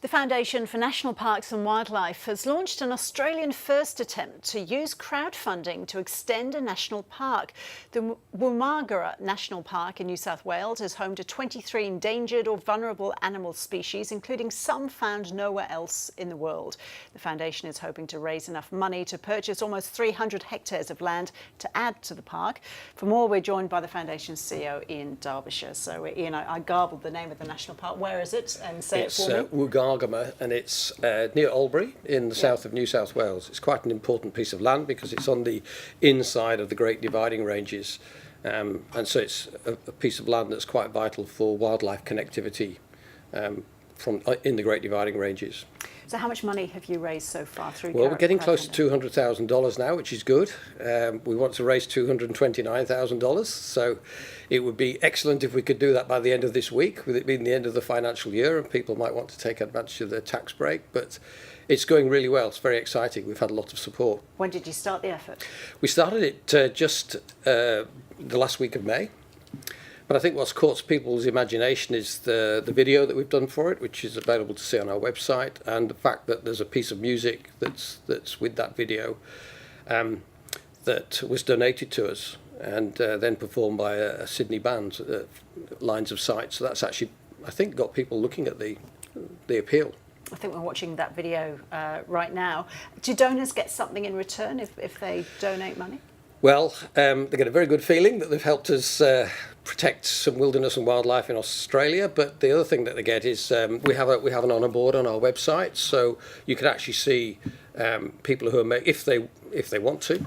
The Foundation for National Parks and Wildlife has launched an Australian first attempt to use crowdfunding to extend a national park. The Woomargama National Park in New South Wales is home to 23 endangered or vulnerable animal species, including some found nowhere else in the world. The Foundation is hoping to raise enough money to purchase almost 300 hectares of land to add to the park. For more, we're joined by the Foundation's CEO, Ian Derbyshire. So, Ian, I garbled the name of the national park. Where is it? And say it for me. Woomargama, and it's near Albury in the south of New South Wales. It's quite an important piece of land because it's on the inside of the Great Dividing Ranges, and so it's a piece of land that's quite vital for wildlife connectivity in the Great Dividing Ranges. So how much money have you raised so far through Well, we're getting close to $200,000 now, which is good. We want to raise $229,000, so it would be excellent if we could do that by the end of this week, with it being the end of the financial year, and people might want to take advantage of the tax break, but it's going really well. It's very exciting. We've had a lot of support. When did you start the effort? We started it just the last week of May. But I think what's caught people's imagination is the video that we've done for it, which is available to see on our website, and the fact that there's a piece of music that's with that video that was donated to us and then performed by a Sydney band, Lines of Sight. So that's actually, I think, got people looking at the appeal. I think we're watching that video right now. Do donors get something in return if they donate money? Well, they get a very good feeling that they've helped us protect some wilderness and wildlife in Australia. But the other thing that they get is we have an honour board on our website, so you can actually see people who are if they want to,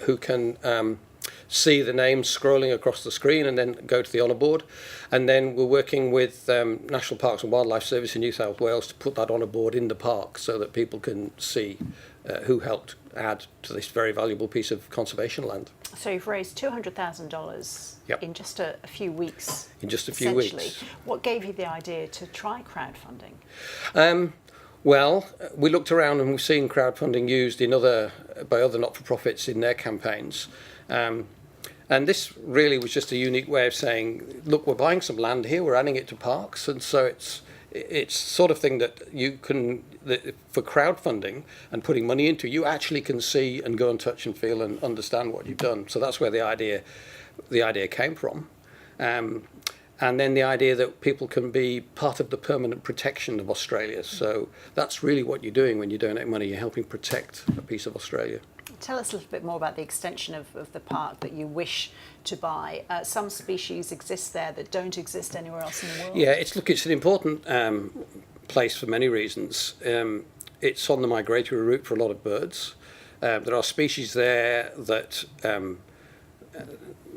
who can see the names scrolling across the screen and then go to the honour board. And then we're working with National Parks and Wildlife Service in New South Wales to put that honour board in the park so that people can see who helped add to this very valuable piece of conservation land. So you've raised $200,000 in just a few weeks. In just a few weeks. What gave you the idea to try crowdfunding? Well, we looked around and we've seen crowdfunding used by other not-for-profits in their campaigns. And this really was just a unique way of saying, look, we're buying some land here, we're adding it to parks, and so it's sort of thing that you can, for crowdfunding and putting money into, you actually can see and go and touch and feel and understand what you've done. So that's where the idea came from. And then the idea that people can be part of the permanent protection of Australia. So that's really what you're doing when you donate money. You're helping protect a piece of Australia. Tell us a little bit more about the extension of the park that you wish to buy. Some species exist there that don't exist anywhere else in the world. Yeah, it's an important place for many reasons. It's on the migratory route for a lot of birds. There are species there that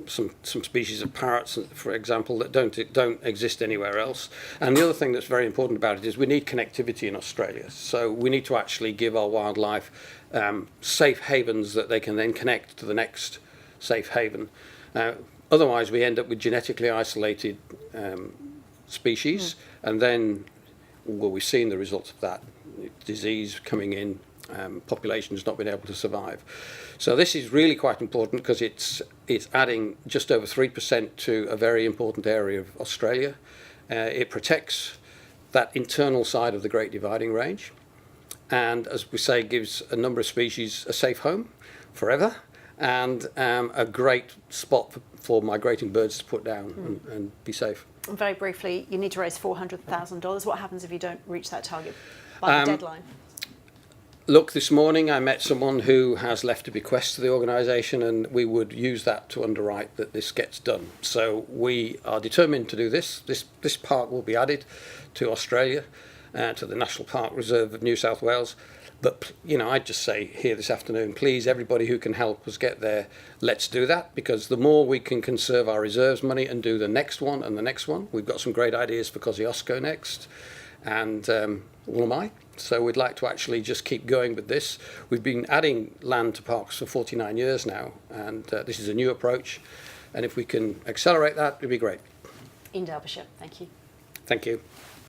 some species of parrots, for example, that don't exist anywhere else. And the other thing that's very important about it is we need connectivity in Australia. So we need to actually give our wildlife safe havens that they can then connect to the next safe haven. Otherwise, we end up with genetically isolated species, and then we've seen the results of that. Disease coming in, populations not being able to survive. So this is really quite important because it's adding just over 3% to a very important area of Australia. It protects that internal side of the Great Dividing Range, and as we say, gives a number of species a safe home forever, and a great spot for migrating birds to put down and be safe. And very briefly, you need to raise $400,000. What happens if you don't reach that target by the deadline? Look, this morning I met someone who has left a bequest to the organisation, and we would use that to underwrite that this gets done. So we are determined to do this. This park will be added to Australia, to the National Park Reserve of New South Wales. But, I'd just say here this afternoon, please, everybody who can help us get there, let's do that, because the more we can conserve our reserves money and do the next one and the next one, we've got some great ideas for Kosciuszko next, and Woolamai. So we'd like to actually just keep going with this. We've been adding land to parks for 49 years now, and this is a new approach. And if we can accelerate that, it'd be great. Ian Derbyshire, thank you. Thank you.